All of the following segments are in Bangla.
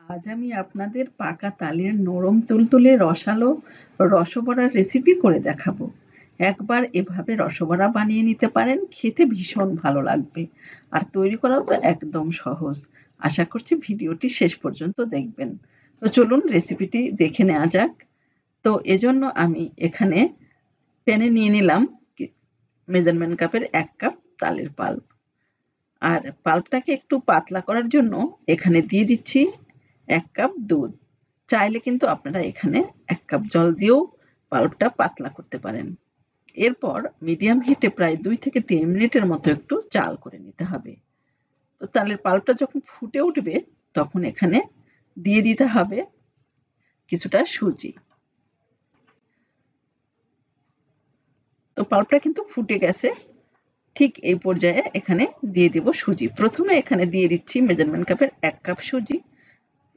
আজ আমি আপনাদের পাকা তালের নরম তুলতুলে রসালো রসবড়ার রেসিপি করে দেখাবো। একবার এভাবে রসবড়া বানিয়ে নিতে পারেন, খেতে ভীষণ ভালো লাগবে। আর তৈরি করাও তো একদম সহজ। আশা করছি ভিডিওটি শেষ পর্যন্ত দেখবেন। তো চলুন রেসিপিটি দেখে নেওয়া যাক। তো এজন্য আমি এখানে প্যানে নিয়ে নিলাম মেজারমেন্ট কাপের 1 কাপ তালের পাল্প। আর পাল্পটাকে একটু পাতলা করার জন্য এখানে দিয়ে দিচ্ছি 1 কাপ দুধ। চাইলে কিন্তু আপনারা এখানে 1 কাপ জল দিয়েও পাল্পটা পাতলা করতে পারেন। এরপর মিডিয়াম হিটে প্রায় 2 থেকে 3 মিনিটের মতো একটু জাল করে নিতে হবে। তো তালের পাল্পটা যখন ফুটে উঠবে তখন এখানে দিয়ে দিতে হবে কিছুটা সুজি। তো পাল্পটা কিন্তু ফুটে গেছে। ঠিক এই পর্যায়ে এখানে দিয়ে দিব সুজি। প্রথমে এখানে দিয়ে দিচ্ছি মেজারমেন্ট কাপের 1 কাপ সুজি।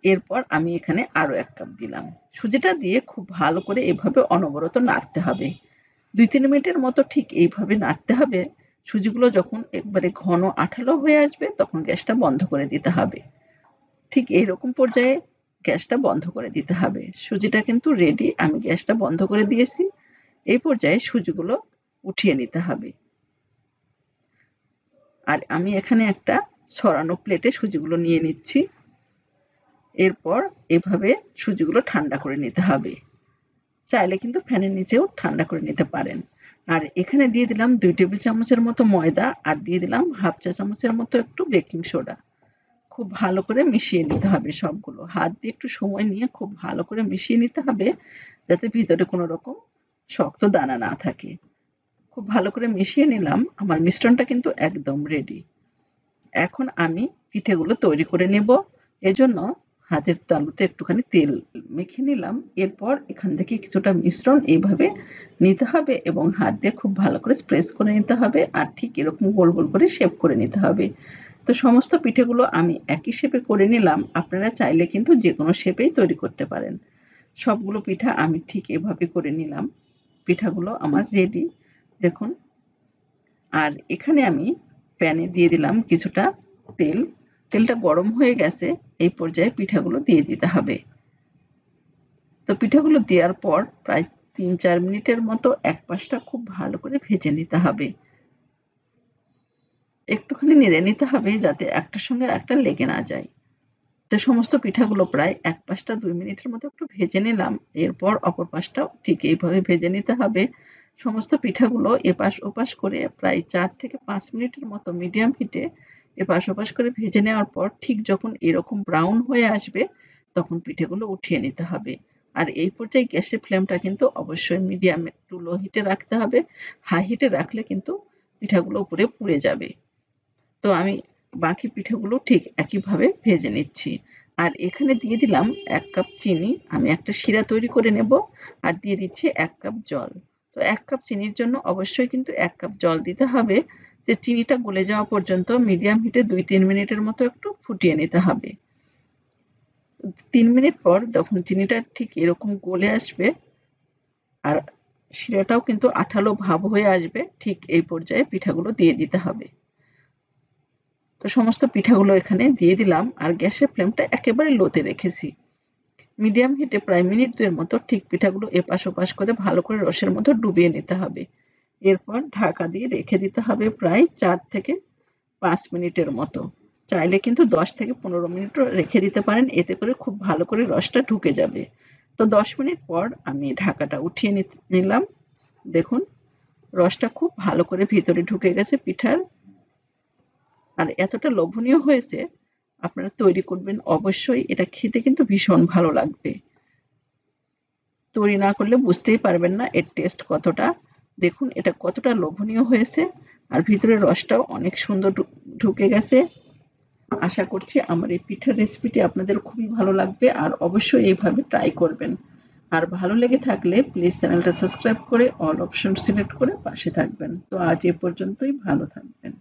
এরপর আমি এখানে আরো 1 কাপ দিলাম। সুজিটা দিয়ে খুব ভালো করে এভাবে অনবরত নাড়তে হবে। 2-3 মিনিটের মতো ঠিক এইভাবে নাড়তে হবে। সুজিগুলো যখন একবারে ঘন আঠালো হয়ে আসবে তখন গ্যাসটা বন্ধ করে দিতে হবে। ঠিক এইরকম পর্যায়ে গ্যাসটা বন্ধ করে দিতে হবে। সুজিটা কিন্তু রেডি, আমি গ্যাসটা বন্ধ করে দিয়েছি। এই পর্যায়ে সুজিগুলো উঠিয়ে নিতে হবে। আর আমি এখানে একটা ছড়ানো প্লেটে সুজিগুলো নিয়ে নিচ্ছি। এরপর এভাবে সুজিগুলো ঠান্ডা করে নিতে হবে। চাইলে কিন্তু ফ্যানের নিচেও ঠান্ডা করে নিতে পারেন। আর এখানে দিয়ে দিলাম 2 টেবিল চামচের মতো ময়দা আর দিয়ে দিলাম হাফ চা চামচের মতো একটু বেকিং সোডা। খুব ভালো করে মিশিয়ে নিতে হবে সবগুলো। হাত দিয়ে একটু সময় নিয়ে খুব ভালো করে মিশিয়ে নিতে হবে যাতে ভিতরে কোনো রকম শক্ত দানা না থাকে। খুব ভালো করে মিশিয়ে নিলাম। আমার মিশ্রণটা কিন্তু একদম রেডি। এখন আমি পিঠেগুলো তৈরি করে নেব। এজন্য হাতের তালুতে একটুখানি তেল মেখে নিলাম। এরপর এখান থেকে কিছুটা মিশ্রণ এইভাবে নিতে হবে এবং হাত দিয়ে খুব ভালো করে প্রেস করে নিতে হবে আর ঠিক এরকম গোল গোল করে শেপ করে নিতে হবে। তো সমস্ত পিঠেগুলো আমি একই শেপে করে নিলাম। আপনারা চাইলে কিন্তু যেকোনো শেপেই তৈরি করতে পারেন। সবগুলো পিঠা আমি ঠিক এভাবে করে নিলাম। পিঠাগুলো আমার রেডি দেখুন। আর এখানে আমি প্যানে দিয়ে দিলাম কিছুটা তেল। তেলটা গরম হয়ে গেছে। এই পর্যায়ে পিঠাগুলো দিয়ে দিতে হবে। তো পিঠাগুলো দেওয়ার পর প্রায় 3-4 মিনিটের মতো এক পাশটা খুব ভালো করে ভেজে নিতে হবে। একটুখানি নেড়ে নিতে হবে যাতে একটার সঙ্গে একটা লেগে না যায়। তো সমস্ত পিঠাগুলো প্রায় এক পাশটা 2 মিনিটের মতো একটু ভেজে নিলাম। এরপর অপর পাশটাও ঠিক এইভাবে ভেজে নিতে হবে। সমস্ত পিঠাগুলো এপাশ ওপাশ করে প্রায় 4 থেকে 5 মিনিটের মতো মিডিয়াম হিটে এপাশ ওপাশ করে ভেজে নেওয়ার পর ঠিক যখন এরকম ব্রাউন হয়ে আসবে তখন পিঠেগুলো উঠিয়ে নিতে হবে। আর এই পর্যায়ে গ্যাসের ফ্লেমটা কিন্তু অবশ্যই মিডিয়াম টু লো হিটে রাখতে হবে। হাই হিটে রাখলে কিন্তু পিঠাগুলো উপরে পুড়ে যাবে। তো আমি বাকি পিঠেগুলো ঠিক একইভাবে ভেজে নিচ্ছি। আর এখানে দিয়ে দিলাম 1 কাপ চিনি। আমি একটা শিরা তৈরি করে নেব। আর দিয়ে দিচ্ছি 1 কাপ জল। তো 1 কাপ চিনির জন্য অবশ্যই কিন্তু 1 কাপ জল দিতে হবে। যে চিনিটা গলে যাওয়া পর্যন্ত মিডিয়াম হিটে 2-3 মিনিটের মতো একটু ফুটিয়ে নিতে হবে। 3 মিনিট পর যখন চিনিটা ঠিক এরকম গলে আসবে আর শিরাটাও কিন্তু আঠালো ভাব হয়ে আসবে, ঠিক এই পর্যায়ে পিঠাগুলো দিয়ে দিতে হবে। তো সমস্ত পিঠাগুলো এখানে দিয়ে দিলাম আর গ্যাসের ফ্লেমটা একেবারে লোতে রেখেছি। মিডিয়াম হিটে প্রায় মিনিট 2 এর মতো ঠিক পিঠাগুলো এপাশ ওপাশ করে ভালো করে রসের মধ্যে ডুবিয়ে নিতে হবে। এরপর ঢাকা দিয়ে রেখে দিতে হবে প্রায় 4 থেকে 5 মিনিটের মতো। চাইলে কিন্তু 10 থেকে 15 মিনিটও রেখে দিতে পারেন, এতে করে খুব ভালো করে রসটা ঢুকে যাবে। তো 10 মিনিট পর আমি ঢাকাটা উঠিয়ে নিলাম। দেখুন রসটা খুব ভালো করে ভিতরে ঢুকে গেছে পিঠার। আর এতটা লোভনীয় হয়েছে, আপনারা তৈরি করবেন অবশ্যই। এটা খেতে কিন্তু ভীষণ ভালো লাগবে। তৈরি না করলে বুঝতেই পারবেন না এর টেস্ট কতটা। দেখুন এটা কতটা লোভনীয় হয়েছে আর ভিতরের রসটাও অনেক সুন্দর ঢুকে গেছে। আশা করছি আমার এই পিঠার রেসিপিটি আপনাদের খুবই ভালো লাগবে আর অবশ্যই এইভাবে ট্রাই করবেন। আর ভালো লেগে থাকলে প্লিজ চ্যানেলটা সাবস্ক্রাইব করে অল অপশন সিলেক্ট করে পাশে থাকবেন। তো আজ এ পর্যন্তই, ভালো থাকবেন।